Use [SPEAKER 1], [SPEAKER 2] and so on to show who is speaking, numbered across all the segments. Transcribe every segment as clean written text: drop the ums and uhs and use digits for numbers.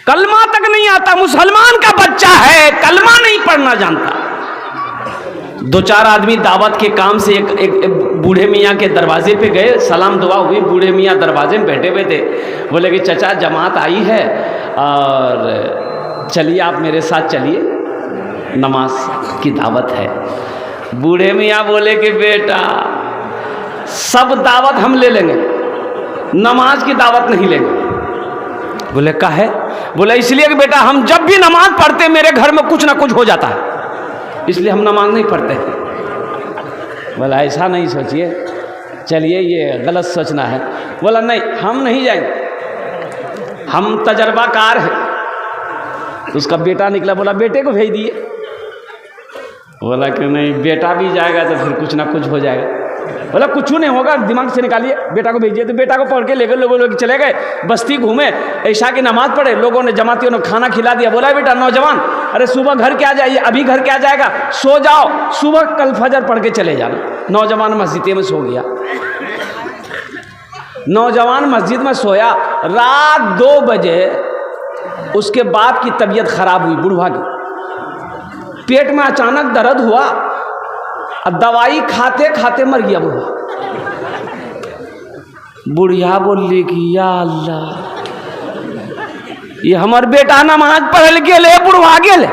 [SPEAKER 1] कलमा तक नहीं आता, मुसलमान का बच्चा है, कलमा नहीं पढ़ना जानता। दो चार आदमी दावत के काम से एक बूढ़े मियाँ के दरवाजे पे गए, सलाम दुआ हुई, बूढ़े मियाँ दरवाजे में बैठे हुए थे। बोले कि चचा जमात आई है और चलिए आप मेरे साथ चलिए, नमाज की दावत है। बूढ़े मियाँ बोले कि बेटा सब दावत हम ले लेंगे, नमाज की दावत नहीं लेंगे। बोले काहे? बोले इसलिए कि बेटा हम जब भी नमाज पढ़ते मेरे घर में कुछ ना कुछ हो जाता है, इसलिए हम नमाज नहीं पढ़ते। बोला ऐसा नहीं सोचिए, चलिए ये गलत सोचना है। बोला नहीं हम नहीं जाएंगे, हम तजर्बाकार हैं। उसका बेटा निकला, बोला बेटे को भेज दिए। बोला कि नहीं बेटा भी जाएगा तो फिर कुछ ना कुछ हो जाएगा। बोला कुछ नहीं होगा, दिमाग से निकालिए, बेटा को भेजिए। तो बेटा को पढ़ के लेकर लोग चले गए, बस्ती घूमे, ऐशा की नमाज पढ़े, लोगों ने जमातियों ने खाना खिला दिया। बोला बेटा नौजवान अरे सुबह घर क्या जाइए, अभी घर क्या जाएगा, सो जाओ, सुबह कल फजर पढ़ के चले जाना। नौजवान मस्जिद में सो गया। नौजवान मस्जिद में सोया, रात 2 बजे उसके बाप की तबीयत खराब हुई, बुढ़वा की, पेट में अचानक दर्द हुआ, दवाई खाते खाते मर गया बुढ़वा। बुढ़िया बोली कि या अल्लाह ये हमार बेटा नमाज पढ़ल गेले, बुढ़वा गेले।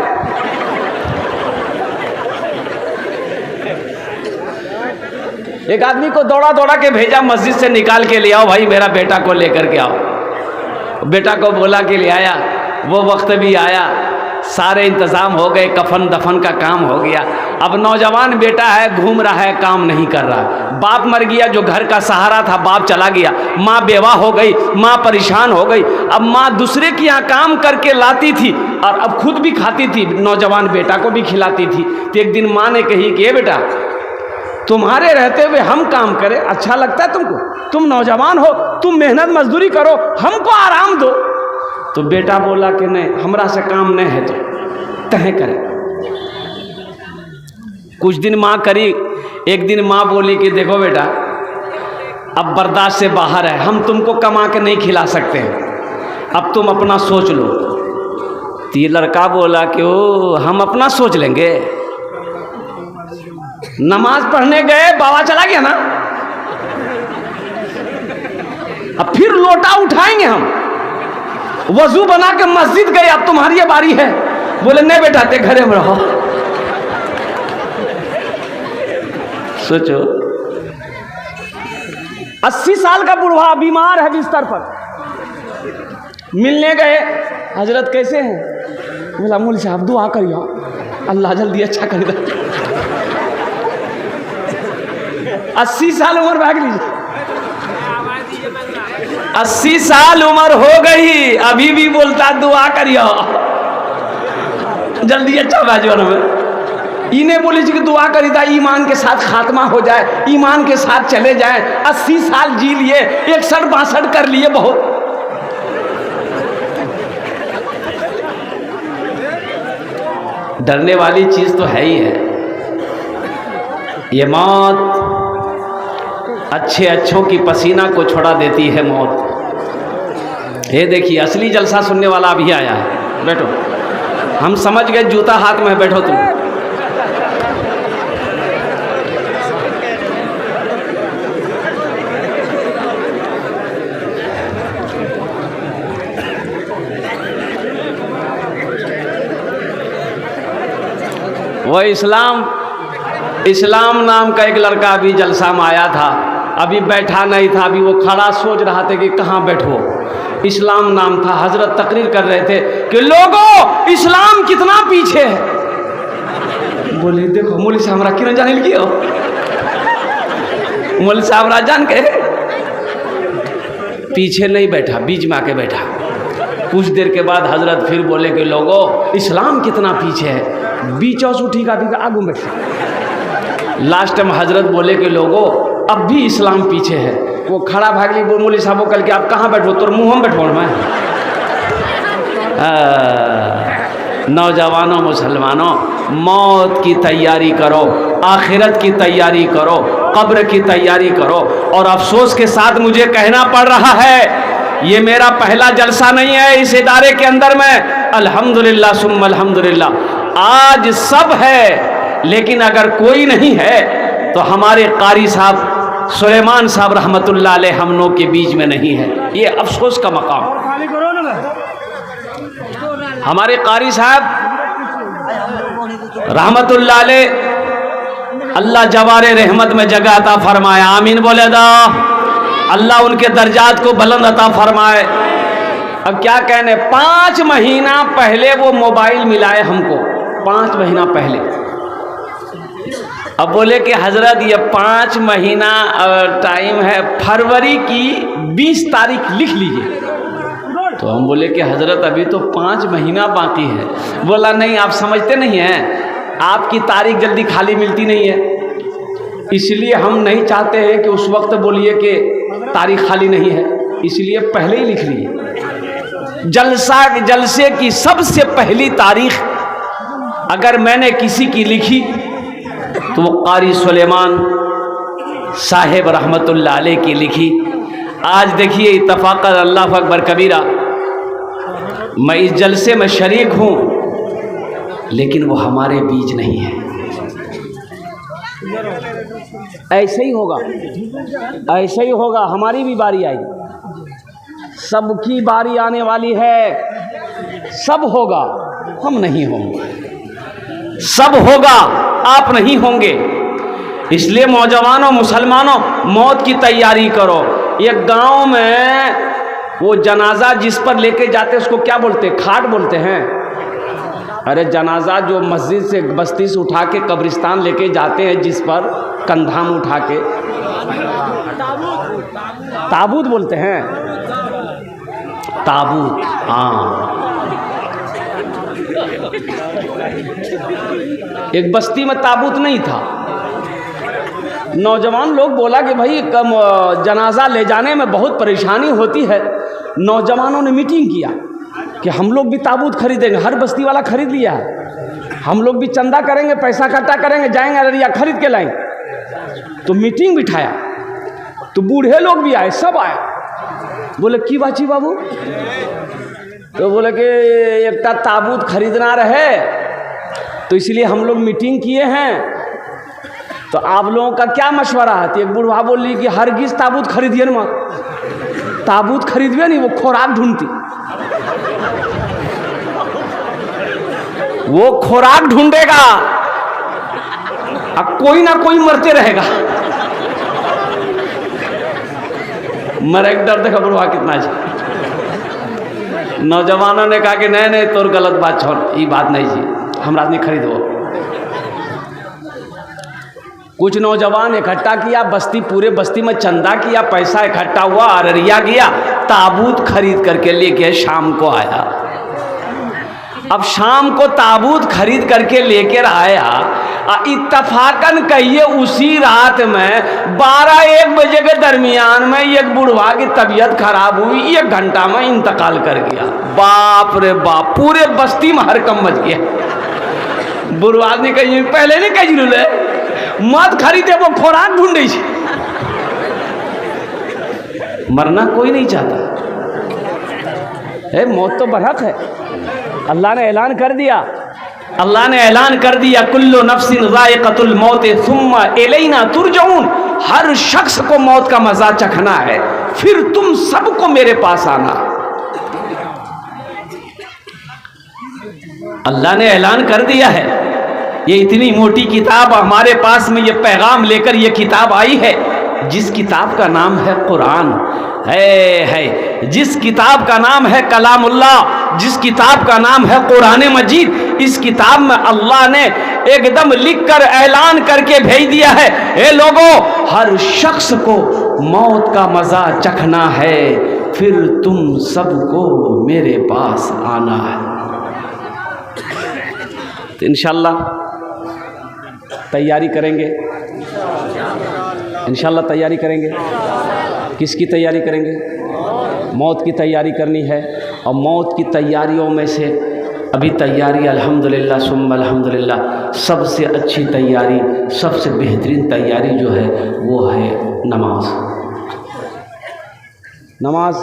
[SPEAKER 1] एक आदमी को दौड़ा दौड़ा के भेजा, मस्जिद से निकाल के ले आओ भाई, मेरा बेटा को लेकर के आओ। बेटा को बोला कि ले आया। वो वक्त भी आया, सारे इंतज़ाम हो गए, कफन दफन का काम हो गया। अब नौजवान बेटा है, घूम रहा है, काम नहीं कर रहा। बाप मर गया, जो घर का सहारा था, बाप चला गया। माँ बेवा हो गई, माँ परेशान हो गई। अब माँ दूसरे के यहाँ काम करके लाती थी और अब खुद भी खाती थी, नौजवान बेटा को भी खिलाती थी। तो एक दिन माँ ने कही कि बेटा तुम्हारे रहते हुए हम काम करें, अच्छा लगता है तुमको? तुम नौजवान हो, तुम मेहनत मजदूरी करो, हमको आराम दो। तो बेटा बोला कि नहीं हमरा से काम नहीं है, तो तहे करें। कुछ दिन माँ करी। एक दिन माँ बोली कि देखो बेटा अब बर्दाश्त से बाहर है, हम तुमको कमा के नहीं खिला सकते हैं, अब तुम अपना सोच लो। तो ये लड़का बोला कि ओ हम अपना सोच लेंगे। नमाज पढ़ने गए, बाबा चला गया ना, अब फिर लोटा उठाएंगे हम। वजू बना के मस्जिद गए, अब तुम्हारी बारी है। बोले नहीं बेटा ते घरे में रहो। सोचो 80 साल का बुढ़वा बीमार है बिस्तर पर। मिलने गए, हजरत कैसे हैं? बोला मौलवी साहब दुआ करिए अल्लाह जल्दी अच्छा कर दे। 80 साल उम्र भाग लीजिए, 80 साल उम्र हो गई, अभी भी बोलता दुआ करियो जल्दी अच्छा बाजो में। इन्हें बोली कि दुआ करी था ईमान के साथ खात्मा हो जाए, ईमान के साथ चले जाए। 80 साल जी लिए, 61-62 कर लिए, बहुत। डरने वाली चीज तो है ही है ये मौत। अच्छे अच्छों की पसीना को छोड़ा देती है मौत। ये देखिए असली जलसा सुनने वाला अभी आया है, बैठो। हम समझ गए जूता हाथ में, बैठो तुम। वो इस्लाम नाम का एक लड़का अभी जलसा में आया था, अभी बैठा नहीं था, अभी वो खड़ा सोच रहा था कि कहाँ बैठो। इस्लाम नाम था, हजरत तकरीर कर रहे थे कि लोगों इस्लाम कितना पीछे है। बोले देखो मौलवी साहब हमरा क्यों जाने लगी हो, मौलवी साहब जान के पीछे नहीं बैठा, बीच में आके बैठा। कुछ देर के बाद हजरत फिर बोले कि लोगों इस्लाम कितना पीछे है, बीचों से उठी का आगू बैठा। लास्ट में हजरत बोले कि लोगों अब भी इस्लाम पीछे है। वो खड़ा भागली, वो मौलवी साहब कल के आप कहाँ बैठो, तो मुँह में बैठो मैं। नौजवानों मुसलमानों, मौत की तैयारी करो, आखिरत की तैयारी करो, कब्र की तैयारी करो। और अफसोस के साथ मुझे कहना पड़ रहा है ये मेरा पहला जलसा नहीं है इस इदारे के अंदर में। अल्हम्दुलिल्लाह सुम्मा अल्हम्दुलिल्लाह आज सब है, लेकिन अगर कोई नहीं है तो हमारे कारी साहब सुलेमान साहब रहमतुल्लाह अलैह हम लोग के बीच में नहीं है। ये अफसोस का मकाम। हमारे कारी साहब रहमतुल्लाह अलैह अल्लाह जवारे रहमत में जगह अता फरमाए, आमीन बोले दा। अल्लाह उनके दर्जात को बुलंद अता फरमाए। अब क्या कहने, 5 महीना पहले वो मोबाइल मिलाए हमको, 5 महीना पहले। अब बोले कि हजरत ये 5 महीना टाइम है, फरवरी की 20 तारीख लिख लीजिए। तो हम बोले कि हजरत अभी तो 5 महीना बाकी है। बोला नहीं, आप समझते नहीं हैं, आपकी तारीख जल्दी खाली मिलती नहीं है, इसलिए हम नहीं चाहते हैं कि उस वक्त बोलिए कि तारीख खाली नहीं है, इसलिए पहले ही लिख लीजिए। जलसे की सबसे पहली तारीख अगर मैंने किसी की लिखी तो वो कारी सुलेमान साहेब रहमतुल्लाह अलैह की लिखी। आज देखिए इत्तफाकन अल्लाह अकबर कबीरा, मैं इस जलसे में शरीक हूँ, लेकिन वो हमारे बीच नहीं है। ऐसे ही होगा, ऐसे ही होगा, हमारी भी बारी आएगी, सबकी बारी आने वाली है। सब होगा, हम नहीं होंगे, सब होगा, आप नहीं होंगे। इसलिए नौजवानों मुसलमानों मौत की तैयारी करो। एक गांव में वो जनाजा जिस पर लेके जाते उसको क्या बोलते, खाट बोलते हैं। अरे जनाजा जो मस्जिद से बस्ती से उठा के कब्रिस्तान लेके जाते हैं, जिस पर कंधा में उठा के, ताबूत बोलते हैं, ताबूत। हाँ, एक बस्ती में ताबूत नहीं था। नौजवान लोग बोला कि भाई जनाजा ले जाने में बहुत परेशानी होती है। नौजवानों ने मीटिंग किया कि हम लोग भी ताबूत खरीदेंगे। हर बस्ती वाला खरीद लिया है, हम लोग भी चंदा करेंगे, पैसा इकट्ठा करेंगे, जाएंगे अररिया खरीद के लाएंगे। तो मीटिंग बिठाया, तो बूढ़े लोग भी आए, सब आए। बोले की बाची बाबू, तो बोले कि एक ताबूत खरीदना रहे, तो इसलिए हम लोग मीटिंग किए हैं। तो आप लोगों का क्या मशवरा है? तो एक बूढ़ा बोली कि हरगिज ताबूत खरीदिए ना, ताबूत खरीदिए नहीं, वो खुराक ढूंढती, वो खुराक ढूंढेगा अब कोई ना कोई मरते रहेगा। मरे डर देखा बुढ़वा कितना है। नौजवानों ने कहा कि नहीं नहीं तोर गलत बात छोड़, ये बात नहीं जी, हमरा नहीं खरीदो। कुछ नौजवान इकट्ठा किया, बस्ती पूरे बस्ती में चंदा किया, पैसा इकट्ठा हुआ, अररिया गया, ताबूत खरीद करके लेके शाम को आया। अब शाम को ताबूत खरीद करके लेकर आया, इत्तफाकन कहिए उसी रात में 12-1 बजे के दरमियान में एक बुढ़वा की तबीयत खराब हुई, 1 घंटा में इंतकाल कर गया। बाप रे बाप, पूरे बस्ती में हरकम मच गया। बुढ़वा ने कही पहले नहीं कही रे मत खरीदे, वो खुराक ढूंढे। मरना कोई नहीं चाहता है, मौत तो बरहक है। अल्लाह ने ऐलान कर दिया, अल्लाह ने ऐलान कर दिया, कुल्लु नफ्सिन ज़ाइक़तुल मौत सुम्मा इलैना तुरजऊन। हर शख्स को मौत का मजा चखना है, फिर तुम सबको मेरे पास आना। अल्लाह ने ऐलान कर दिया है। ये इतनी मोटी किताब हमारे पास में, ये पैगाम लेकर ये किताब आई है, जिस किताब का नाम है कुरान है, जिस किताब का नाम है कलामुल्लाह, जिस किताब का नाम है कुरान मजीद। इस किताब में अल्लाह ने एकदम लिखकर ऐलान करके भेज दिया है, ए लोगों, हर शख्स को मौत का मजा चखना है, फिर तुम सबको मेरे पास आना है। तो इंशाअल्लाह तैयारी करेंगे, इंशाअल्लाह तैयारी करेंगे। किसकी तैयारी करेंगे? मौत की तैयारी करनी है। और मौत की तैयारियों में से अभी तैयारी अल्हम्दुलिल्लाह सुम्मा अल्हम्दुलिल्लाह सबसे अच्छी तैयारी, सबसे बेहतरीन तैयारी जो है वो है नमाज। नमाज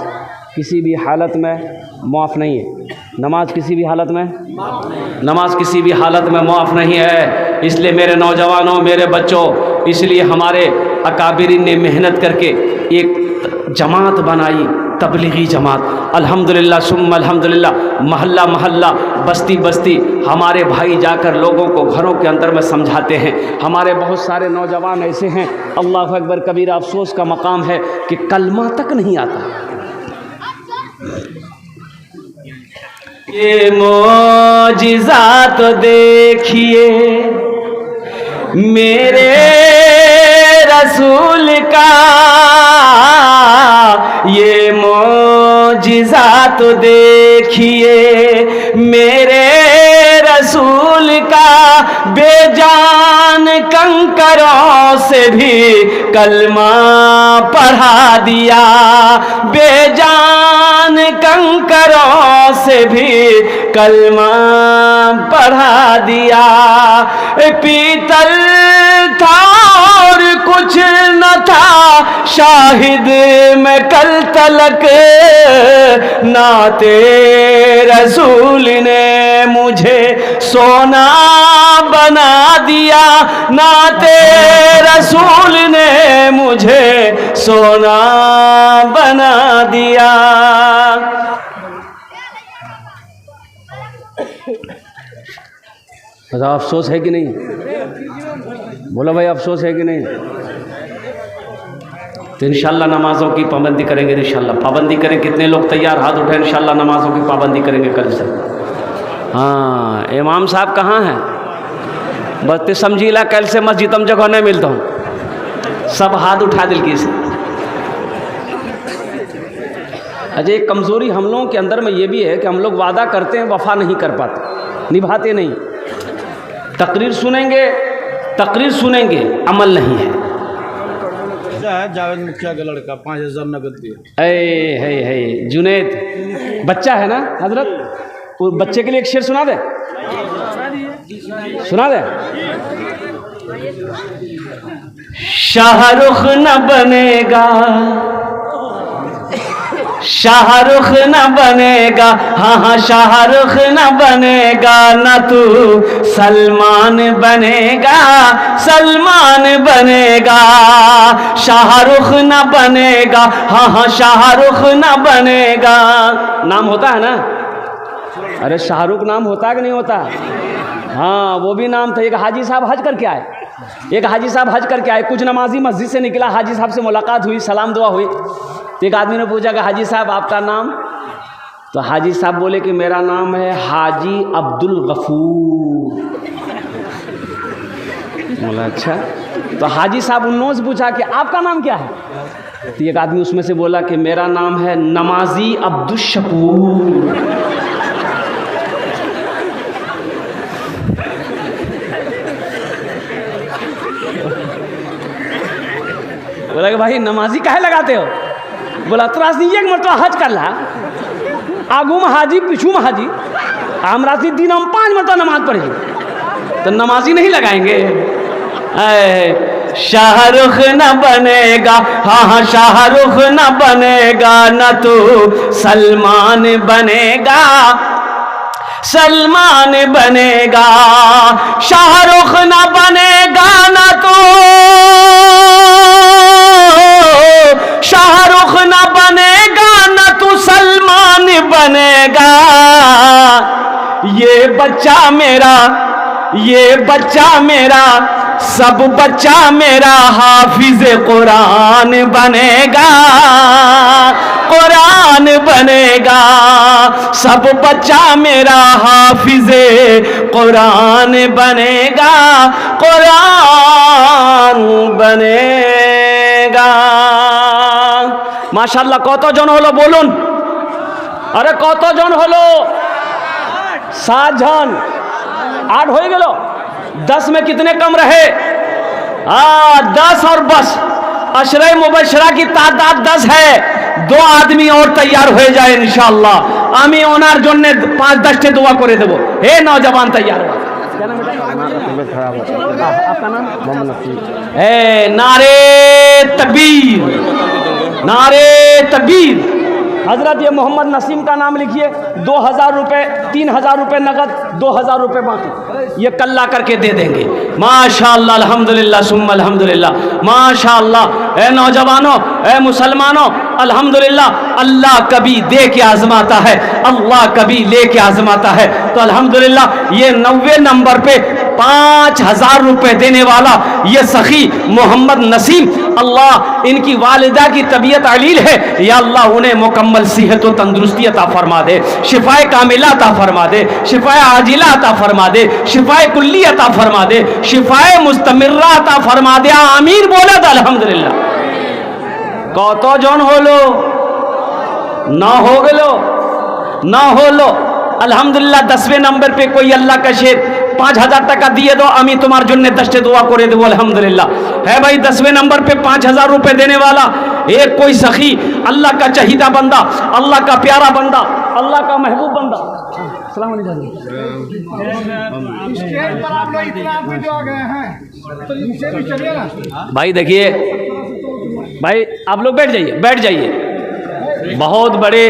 [SPEAKER 1] किसी भी हालत में माफ़ नहीं है। नमाज किसी भी हालत में नमाज किसी भी हालत में माफ़ नहीं है। इसलिए मेरे नौजवानों, मेरे बच्चों, इसलिए हमारे अकाबिरीन ने मेहनत करके एक जमात बनाई, तबलीगी जमात। अल्हम्दुलिल्लाह सुम्मा अल्हम्दुलिल्लाह, महल्ला महल्ला, बस्ती बस्ती हमारे भाई जाकर लोगों को घरों के अंदर में समझाते हैं। हमारे बहुत सारे नौजवान ऐसे हैं, अल्लाह अकबर कबीरा, अफसोस का मकाम है कि कलमा तक नहीं आता। ये मोजिज़ा तो देखिए मेरे रसूल का, ये मोजिज़ा तो देखिए मेरे रसूल का, बेजान कंकरों से भी कलमा पढ़ा दिया, बेजान कंकरों से भी कलमा पढ़ा दिया। पीतल था और कुछ न था, शाहिद में कल तलक, नाते रसूल ने मुझे सोना बना दिया, नाते रसूल ने मुझे सोना बना दिया। अफसोस है कि नहीं? बोलो भाई, अफसोस है कि नहीं? तो इंशाल्लाह नमाज़ों की पाबंदी करेंगे, इंशाल्लाह पाबंदी करें। कितने लोग तैयार? हाथ उठाएं। इंशाल्लाह नमाज़ों की पाबंदी करेंगे कल से। हाँ, इमाम साहब कहाँ हैं? बस समझीला कल से मस्जिद हम जगह नहीं मिलता हूँ, सब हाथ उठा दिल की से। अच्छा, एक कमज़ोरी हम लोगों के अंदर में ये भी है कि हम लोग वादा करते हैं, वफ़ा नहीं कर पाते, निभाते नहीं। तकरीर सुनेंगे, अमल नहीं है।
[SPEAKER 2] जावेद मुखिया का लड़का 5000 नकद दिए।
[SPEAKER 1] है जुनेद बच्चा है ना हजरत, वो बच्चे के लिए एक शेर सुना दे, सुना दे। शाहरुख न बनेगा, शाहरुख न बनेगा, हाँ हाँ शाहरुख न बनेगा, न तू सलमान बनेगा, सलमान बनेगा। शाहरुख न बनेगा, हाँ हाँ शाहरुख न बनेगा। नाम होता है ना? अरे शाहरुख नाम होता है कि नहीं होता? हाँ, वो भी नाम था। एक हाजी साहब हज करके आए, एक हाजी साहब हज करके आए, कुछ नमाजी मस्जिद से निकला, हाजी साहब से मुलाकात हुई, सलाम दुआ हुई। तो एक आदमी ने पूछा कि हाजी साहब आपका नाम? तो हाजी साहब बोले कि मेरा नाम है हाजी अब्दुल गफूर। बोला अच्छा। तो हाजी साहब उन लोगों से पूछा कि आपका नाम क्या है? तो एक आदमी उसमें से बोला कि मेरा नाम है नमाजी अब्दुल शकूर। बोला कि भाई नमाजी काहे लगाते हो? बोला त्रास नहीं, एक मरतबा हज कर ला, आगू में हाजी पीछू में हाजी, हमरा से दिन हम 5 मरतबा नमाज पढ़ी, तो नमाजी नहीं लगाएंगे? शाहरुख न बनेगा, हाँ हाँ शाहरुख न बनेगा, न तो सलमान बनेगा, सलमान बनेगा। शाहरुख न बनेगा, न तो शाहरुख न बनेगा, न तू सलमान बनेगा। ये बच्चा मेरा, ये बच्चा मेरा, सब बच्चा मेरा हाफिज कुरान बनेगा, कुरान बनेगा। सब बच्चा मेरा हाफिज कुरान बनेगा, कुरान बनेगा। माशाल्लाह কতজন হলো বলুন? আরে কতজন হলো? 7 জন। 8 हो गए, 10 में कितने कम रहे? 10 और बस अशरे मुबशरा की तादाद 10 है। 2 आदमी और तैयार हो जाए इंशाअल्लाह। आमी ओनार जन्ने 5-10 दुआ करे देबो। हे नौजवान तैयार हो। क्या नाम बेटा? आपका नाम? मोहम्मद नसीर। नारे तकबीर, नारे तकबीर। हजरत ये मोहम्मद नसीम का नाम लिखिए, 2000 रुपये, 3000 रुपये नगद, 2000 रुपये बाकी, ये कल्ला करके दे देंगे। माशाअल्लाह, अल्हम्दुलिल्लाह सुम्मा अल्हम्दुलिल्लाह, माशाअल्लाह। ए नौजवानों, ए मुसलमानों, अल्हम्दुलिल्लाह, अल्लाह कभी दे के आजमाता है, अल्लाह कभी ले के आजमाता है। तो अल्हम्दुलिल्लाह ये 90 नंबर पे 5000 रुपये देने वाला ये सखी मोहम्मद नसीम, अल्लाह इनकी वालिदा की तबीयत अलील है, या अल्लाह उन्हें मुकम्मल सेहत और तंदुरुस्ती अता फरमा दे, शिफाए कामिला अता फरमा दे, शिफाए आजिला अता फरमा दे, शिफाए कुल्ली अता फरमा दे, शिफाए मुस्तमिर्रा अता फरमा दे। आमीन बोले तो अल्हम्दुलिल्लाह। कत जन हलो ना हो गलो ना होलो अल्हम्दुलिल्लाह। 10वें नंबर पे कोई अल्लाह का शेर 5000 টাকা দিয়ে दो, আমি তোমার জন্য 10टे दुआ করে देबो अल्हम्दुलिल्लाह। है भाई 10वें नंबर पे 5000 रुपए देने वाला एक कोई सखी, अल्लाह का चहीदा बंदा, अल्लाह का प्यारा बंदा, अल्लाह का महबूब बंदा। अस्सलाम वालेकुम।
[SPEAKER 3] स्टेज पर आप लोग इतना आदमी जो आ गए हैं तो नीचे भी चलिए ना
[SPEAKER 1] भाई देखिए, भाई आप लोग बैठ जाइए, बैठ जाइए। बहुत बड़े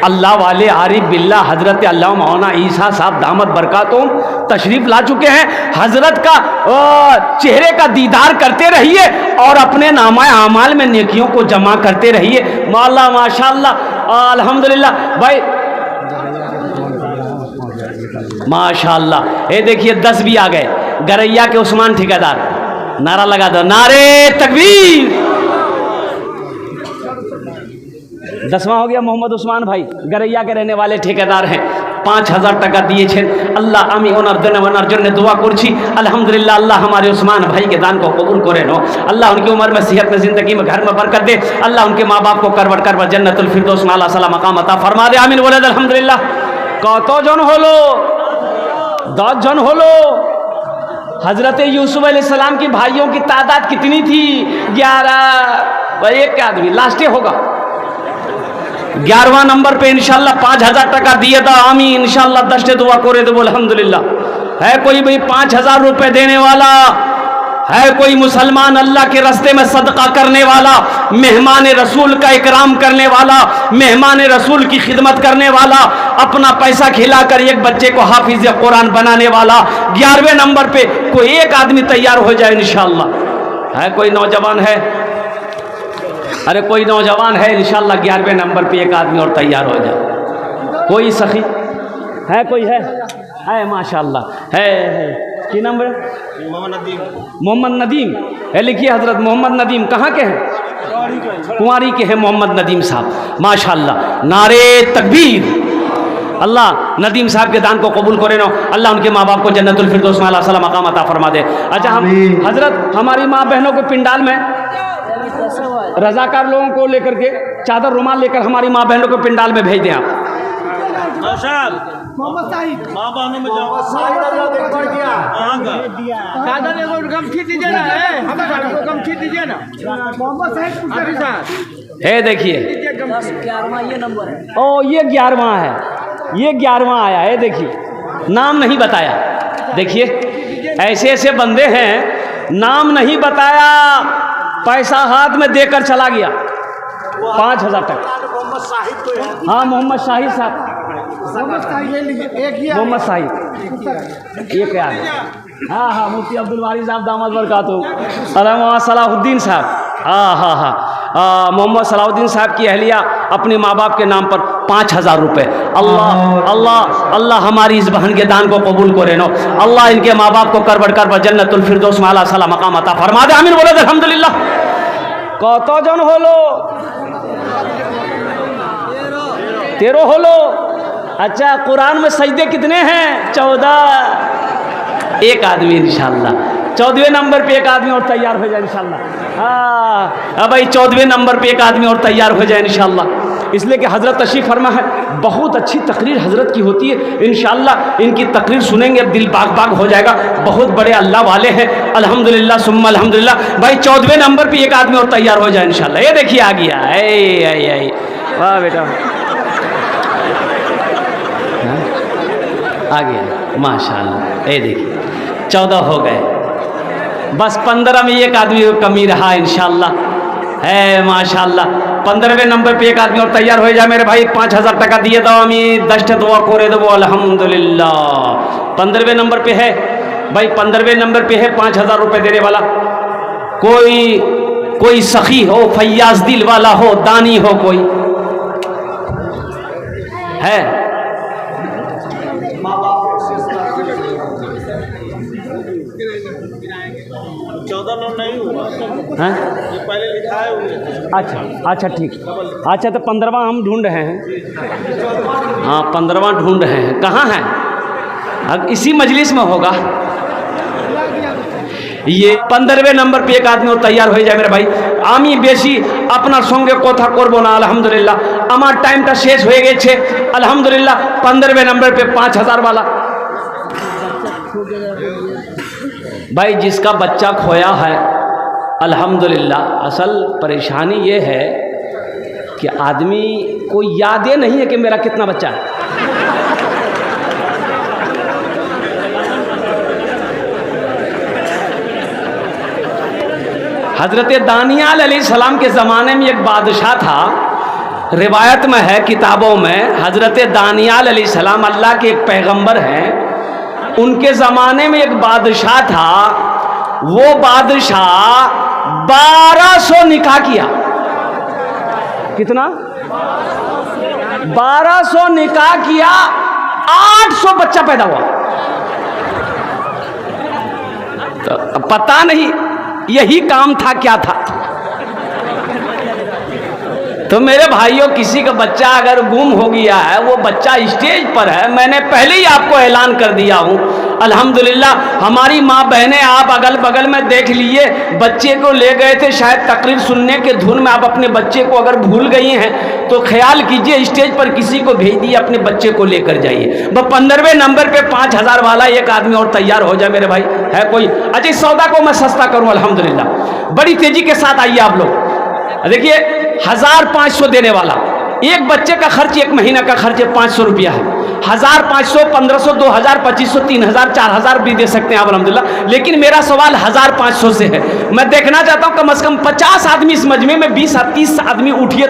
[SPEAKER 1] अल्लाह वाले आरिफ बिल्ला हजरत अल्लाह मौलाना ईसा साहब दामद बरकातुम तशरीफ ला चुके हैं। हजरत का चेहरे का दीदार करते रहिए और अपने नामा आमाल में नेकियों को जमा करते रहिए। मौला माशाअल्लाह अल्हम्दुलिल्लाह। भाई माशाअल्लाह, ये देखिए 10 भी आ गए। गरैया के उस्मान ठेकेदार, नारा लगा दो, नारे तकबीर। 10वां हो गया मोहम्मद उस्मान भाई, गरैया के रहने वाले ठेकेदार हैं। 5000 টাকা দিয়েছেন। আল্লাহ আমি ওনার জন্য দোয়া করছি। আলহামদুলিল্লাহ, আল্লাহ हमारे उस्मान भाई के दान को कबूल करे नो। अल्लाह उनकी उम्र में, सेहत में, ज़िंदगी में, घर में बरकत दे। अल्लाह उनके माँ बाप को करवट करवट जन्नतुल फिरदौस में आला साला मकाम अता फरमा दे। आमीन बोले अल्हम्दुलिल्लाह। कतজন হলো? 10 জন হলো। हजरत यूसुफ अलैहिस्सलाम की भाइयों की तादाद कितनी थी? 11। एक आदमी लास्टे होगा। 11वां नंबर पे इंशाल्लाह 5000 টাকা दिए था। आमी इंशाल्लाह 10टे दुआ करे देबो अल्हम्दुलिल्लाह। है कोई भाई 5000 रुपए देने वाला? है कोई मुसलमान अल्लाह के रास्ते में सदका करने वाला, मेहमान रसूल का इकराम करने वाला, मेहमान रसूल की खिदमत करने वाला, अपना पैसा खिलाकर एक बच्चे को हाफिज कुरान बनाने वाला? 11वें नंबर पे कोई एक आदमी तैयार हो जाए इंशाल्लाह। है कोई नौजवान है? अरे कोई नौजवान है इंशाल्लाह 11वें नंबर पे एक आदमी और तैयार हो जाए। कोई सखी है? कोई है माशाल्लाह। है की नाम है? मोहम्मद नदीम है। लिखिए हजरत मोहम्मद नदीम कहाँ के हैं? कुंवारी के हैं मोहम्मद नदीम साहब, माशाल्लाह। नारे तकबीर। अल्लाह नदीम साहब के दान को कबूल करे नो। अल्लाह उनके माँ बाप को जन्नतुल फिरदौस में आला साला मकाम अता फरमा दे। अच्छा, हम हजरत हमारी माँ बहनों के पिंडाल में रजाकार लोगों को लेकर के चादर रुमाल लेकर हमारी माँ बहनों को पिंडाल में भेज दें आप।
[SPEAKER 3] मोहम्मद साहिद
[SPEAKER 2] माँ बहनों में जाओ।
[SPEAKER 3] गमछी दीजिए ना, गमछी दीजिए ना। मोहम्मद साहिद
[SPEAKER 1] है देखिए,
[SPEAKER 3] ये नंबर है।
[SPEAKER 1] ओ ये 11वां है, ये 11वां आया है। देखिए नाम नहीं बताया। देखिए ऐसे ऐसे बंदे हैं, नाम नहीं बताया, पैसा हाथ में देकर चला गया। 5000 टका।
[SPEAKER 2] मोहम्मद साहिद तो है।
[SPEAKER 1] हाँ मोहम्मद शाहिद साहब,
[SPEAKER 3] मोहम्मद साहिद एक ही
[SPEAKER 1] मोहम्मद शाहिद एक याद। हाँ हाँ, मुफ्ती अब्दुल वारी साहब दामद बरकातुहू। अल्लामा सलाहुद्दीन साहब, हाँ मोहम्मद सलाहुद्दीन साहब की अहलिया अपने माँ बाप के नाम पर 5000 रुपये। अल्लाह अल्लाह अल्लाह हमारी इस बहन के दान को कबूल करे नो। अल्लाह इनके माँ बाप को करबट करबट जन्नतुल फिरदौस में आला साला मकाम अता फरमा दे। आमीन बोले अल्हम्दुलिल्लाह। कतজন হলো? 13 হলো। अच्छा, कुरान में सजदे कितने हैं? 14। एक आदमी इंशाल्लाह 14वें नंबर पे एक आदमी और तैयार हो जाए इंशाल्लाह। हाँ भाई 14वें नंबर पे एक आदमी और तैयार हो जाए इंशाल्लाह। इसलिए कि हज़रत तशरीफ़ फरमा है, बहुत अच्छी तकरीर हज़रत की होती है। इंशाल्लाह इनकी तकरीर सुनेंगे दिल बाग बाग हो जाएगा। बहुत बड़े अल्लाह वाले हैं अल्हम्दुलिल्लाह सुम्मा अल्हम्दुलिल्लाह। भाई 14वें नंबर पे एक आदमी और तैयार हो जाए इंशाल्लाह। ये देखिए आ गया। वाह बेटा, आ गया माशाल्लाह। ये देखिए 14 हो गए, बस 15 में एक आदमी कमी रहा इंशाल्लाह। है माशाल्लाह। 15वें नंबर पे एक आदमी और तैयार हो जाए मेरे भाई, 5000 টাকা দিয়ে দাও, আমি 10টা দোয়া করে দেবো अल्हम्दुलिल्लाह। 15वें नंबर पे है भाई, 15वें नंबर पे है 5000 रुपए देने वाला। कोई सखी हो, फैयाज दिल वाला हो, दानी हो, कोई है?
[SPEAKER 2] 14 लोन नहीं हुआ,
[SPEAKER 1] हैं?
[SPEAKER 2] ये पहले लिखा है
[SPEAKER 1] अच्छा ठीक। अच्छा तो 15वां हम ढूंढ रहे हैं। हाँ 15वां ढूंढ रहे हैं, कहाँ है? अब इसी मजलिस में होगा। ये 15वें नंबर पे एक आदमी और तैयार हो जाए मेरे भाई। आमी बेशी अपना संगे कथा करबो ना अल्हम्दुलिल्लाह, আমার টাইমটা শেষ হয়ে গেছে अल्हम्दुलिल्लाह। 15वें नंबर पे 5000 वाला भाई, जिसका बच्चा खोया है अल्हम्दुलिल्लाह। असल परेशानी ये है कि आदमी को यादें नहीं है कि मेरा कितना बच्चा है। हज़रत दानियाल अलैहिस्सलाम के ज़माने में एक बादशाह था, रिवायत में है किताबों में, हज़रत दानियाल अलैहिस्सलाम अल्लाह के एक पैगंबर हैं। उनके ज़माने में एक बादशाह था, वो बादशाह 1200 निकाह किया। कितना? 1200 निकाह किया, 800 बच्चा पैदा हुआ। तो पता नहीं यही काम था क्या था। तो मेरे भाइयों, किसी का बच्चा अगर गुम हो गया है, वो बच्चा स्टेज पर है, मैंने पहले ही आपको ऐलान कर दिया हूँ अल्हम्दुलिल्लाह। हमारी माँ बहनें आप अगल बगल में देख लिए, बच्चे को ले गए थे शायद तकरीर सुनने के धुन में, आप अपने बच्चे को अगर भूल गई हैं तो ख्याल कीजिए, स्टेज पर किसी को भेज दिए, अपने बच्चे को लेकर जाइए। वह 15वें नंबर पे 5000 वाला एक आदमी और तैयार हो जाए मेरे भाई, है कोई? अच्छा, इस सौदा को मैं सस्ता करूँ अल्हम्दुलिल्लाह। बड़ी तेजी के साथ आइए आप लोग। देखिए 1500 देने वाला, एक बच्चे का खर्च, एक महीना का खर्च 500 रुपया है। 1500, 1500, 2000, 2500, 3000, 4000 भी दे सकते हैं आप अल्हम्दुलिल्लाह। लेकिन मेरा सवाल 1500 से है। मैं देखना चाहता हूँ कम से कम 50 आदमी इस मजमे में, 20-30 आदमी उठिए तो